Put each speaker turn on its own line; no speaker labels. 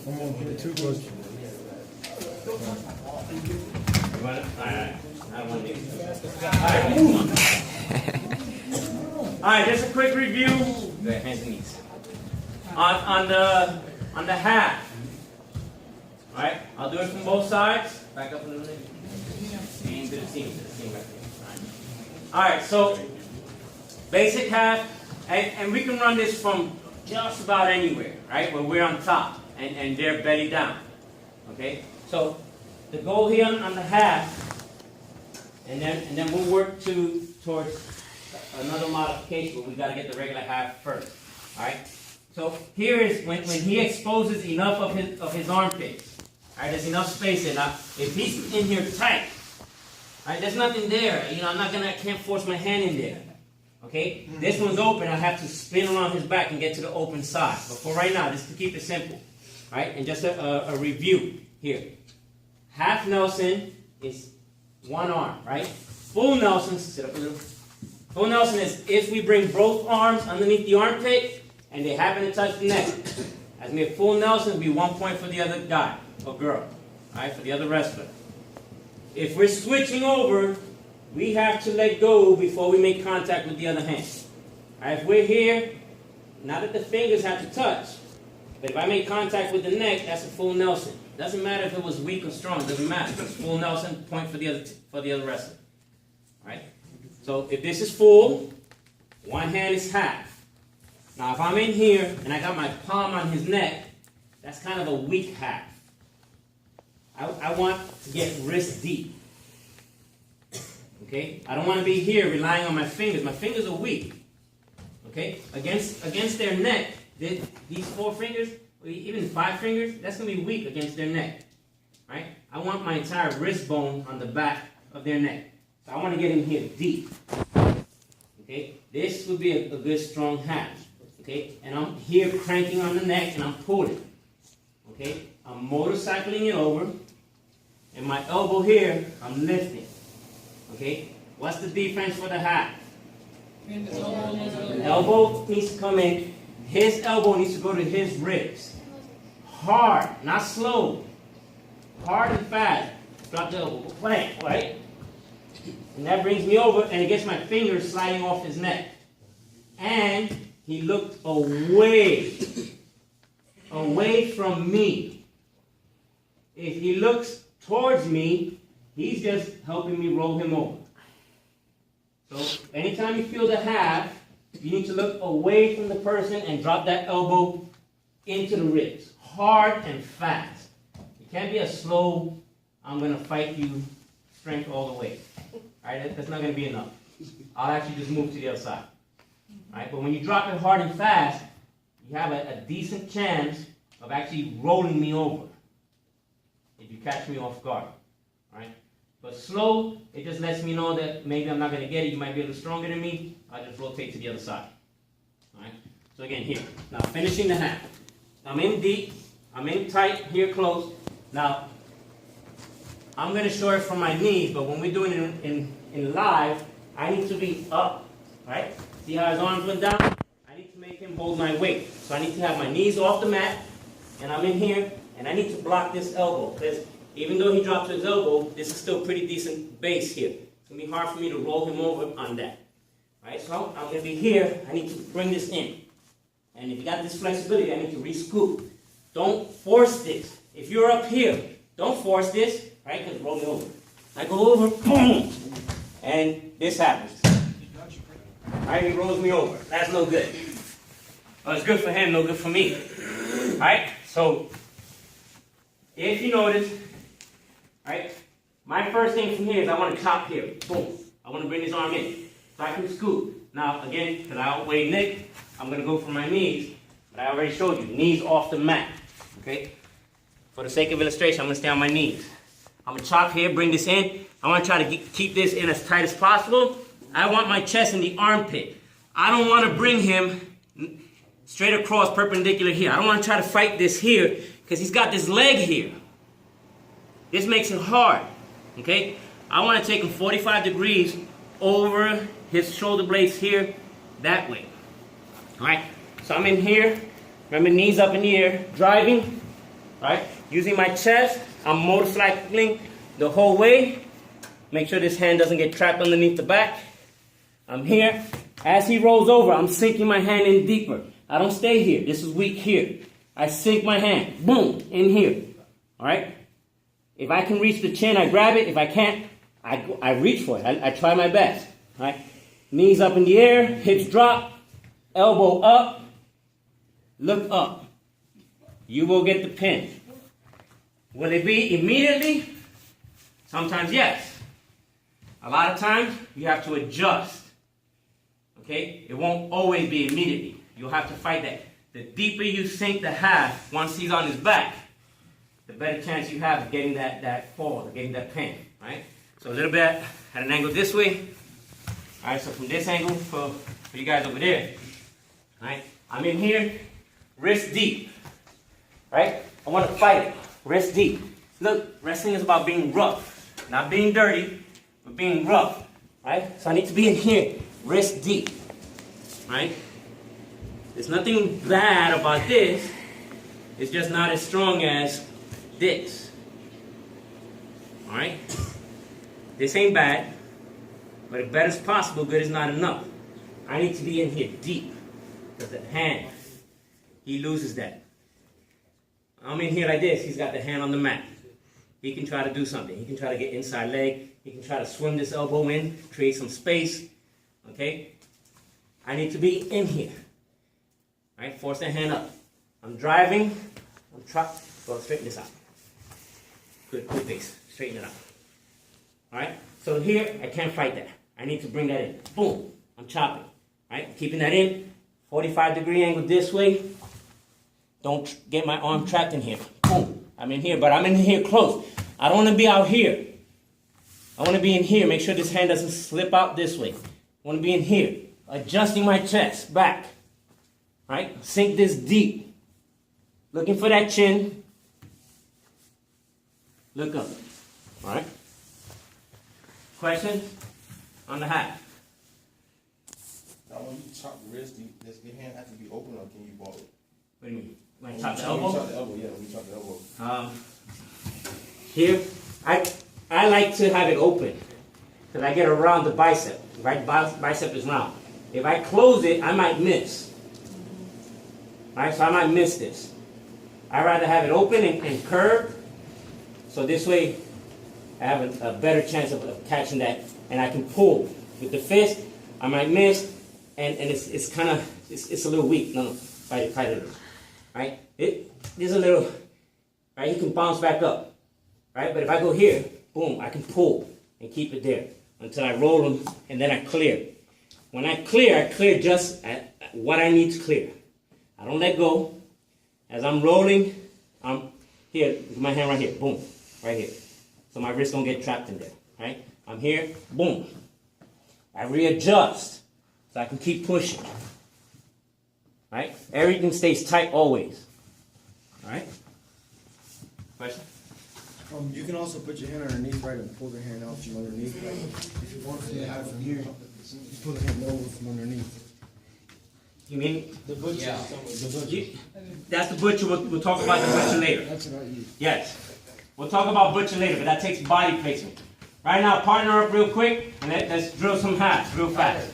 Too close.
Alright, just a quick review. Hands and knees. On the half. Alright, I'll do it from both sides. Back up a little bit. And to the seam right there. Alright, so basic half, and we can run this from just about anywhere, right? Where we're on top and they're belly down. Okay? So the goal here on the half, and then we'll work towards another modification, but we got to get the regular half first. Alright? So here is when he exposes enough of his armpits. Alright, there's enough space there. Now, if he's in here tight, alright, there's nothing there. You know, I can't force my hand in there. Okay? This one's open, I have to spin around his back and get to the open side. But for right now, just to keep it simple. Alright, and just a review here. Half Nelson is one arm, right? Full Nelson, sit up a little. Full Nelson is if we bring both arms underneath the armpit and they happen to touch the neck. As me a full Nelson would be 1 point for the other guy or girl. Alright, for the other wrestler. If we're switching over, we have to let go before we make contact with the other hand. Alright, if we're here, not that the fingers have to touch, but if I make contact with the neck, that's a full Nelson. Doesn't matter if it was weak or strong, doesn't matter. It's full Nelson, point for the other wrestler. Alright? So if this is full, one hand is half. Now if I'm in here and I got my palm on his neck, that's kind of a weak half. I want to get wrist deep. Okay? I don't want to be here relying on my fingers. My fingers are weak. Okay? Against their neck, these 4 fingers, or even 5 fingers, that's going to be weak against their neck. Right? I want my entire wrist bone on the back of their neck. So I want to get in here deep. Okay? This would be a good strong half. Okay? And I'm here cranking on the neck and I'm pulling. Okay? I'm motorcycling it over. And my elbow here, I'm lifting. Okay? What's the defense for the half? The elbow needs to come in. His elbow needs to go to his ribs. Hard, not slow. Hard and fast. Drop the elbow. Plank, right? And that brings me over, and it gets my fingers sliding off his neck. And he looked away from me. If he looks towards me, he's just helping me roll him over. So anytime you feel the half, you need to look away from the person and drop that elbow into the ribs. Hard and fast. It can't be a slow, I'm going to fight you strength all the way. Alright, that's not going to be enough. I'll actually just move to the other side. Alright, but when you drop it hard and fast, you have a decent chance of actually rolling me over if you catch me off guard. Alright? But slow, it just lets me know that maybe I'm not going to get it. You might be a little stronger than me. I'll just rotate to the other side. Alright? So again, here. Now, finishing the half. I'm in deep. I'm in tight, here close. Now, I'm going to show it from my knees, but when we're doing it in live, I need to be up. Right? See how his arms went down? I need to make him hold my weight. So I need to have my knees off the mat, and I'm in here, and I need to block this elbow, because even though he dropped his elbow, this is still pretty decent base here. It's going to be hard for me to roll him over on that. Right? So I'm going to be here. I need to bring this in. And if you got this flexibility, I need to re-scoop. Don't force this. If you're up here, don't force this, right? Because roll it over. I go over, boom, and this happens. Right? He rolls me over. That's no good. Well, it's good for him, no good for me. Right? So, if you notice, right, my first thing from here is I want to chop here. Boom. I want to bring his arm in. So I can scoop. Now, again, because I outweigh Nick, I'm going to go for my knees. But I already showed you, knees off the mat. Okay? For the sake of illustration, I'm going to stay on my knees. I'm going to chop here, bring this in. I want to try to keep this in as tight as possible. I want my chest in the armpit. I don't want to bring him straight across perpendicular here. I don't want to try to fight this here because he's got this leg here. This makes it hard. Okay? I want to take him 45 degrees over his shoulder blades here, that way. Alright? So I'm in here. Remember, knees up in the air, driving. right? Using my chest, I'm motorcycling the whole way. Make sure this hand doesn't get trapped underneath the back. I'm here. As he rolls over, I'm sinking my hand in deeper. I don't stay here. This is weak here. I sink my hand, boom, in here. All right? If I can reach the chin, I grab it. If I can't, I reach for it. I try my best. All right? Knees up in the air, hips drop, elbow up, look up. You will get the pin. Will it be immediately? Sometimes yes. A lot of times you have to adjust. Okay? It won't always be immediately. You'll have to fight that. The deeper you sink the half, once he's on his back, the better chance you have of getting that fall, getting that pin. Right? So a little bit at an angle this way. Alright, so from this angle for you guys over there. Alright, I'm in here, wrist deep. Right? I want to fight it. Wrist deep. Look, wrestling is about being rough. Not being dirty, but being rough. Right? So I need to be in here, wrist deep. Right? There's nothing bad about this. It's just not as strong as this. Alright? This ain't bad. But if better is possible, good is not enough. I need to be in here deep. Because the hand, he loses that. I'm in here like this. He's got the hand on the mat. He can try to do something. He can try to get inside leg. He can try to swim this elbow in, create some space. Okay? I need to be in here. Right? Force the hand up. I'm driving. I'm trying. Go straighten this out. Good fix. Straighten it out. Alright? So here, I can't fight that. I need to bring that in. Boom. I'm chopping. Right? Keeping that in. 45-degree angle this way. Don't get my arm trapped in here. Boom. I'm in here, but I'm in here close. I don't want to be out here. I want to be in here. Make sure this hand doesn't slip out this way. I want to be in here. Adjusting my chest back. Right? Sink this deep. Looking for that chin. Look up. All right? Questions on the hat?
Now, when you chop the wrist, does your hand have to be open or can you ball it?
What do you mean? When you chop the elbow?
When you chop the elbow, yeah, when you chop the elbow.
Here, I like to have it open because I get around the bicep. Right, bicep is round. If I close it, I might miss. Right, so I might miss this. I'd rather have it open and curved, so this way I have a better chance of catching that, and I can pull. With the fist, I might miss, and it's kind of, it's a little weak. No, fight it a little. Right? There's a little, right? He can bounce back up. Right? But if I go here, boom, I can pull and keep it there until I roll them, and then I clear. When I clear just at what I need to clear. I don't let go. As I'm rolling, I'm here, my hand right here, boom, right here. So my wrist don't get trapped in there, right? I'm here, boom. I readjust so I can keep pushing, right? Everything stays tight always, all right? Question?
You can also put your hand underneath, right, and pull the hand out from underneath. Like, if you want to have it from here, you pull the hand over from underneath.
You mean?
The butcher.
Yeah.
The butcher.
That's the butcher. We'll talk about the butcher later.
That's what I use.
Yes. We'll talk about butcher later, but that takes body placement. Right now, partner up real quick, and let's drill some hats real fast.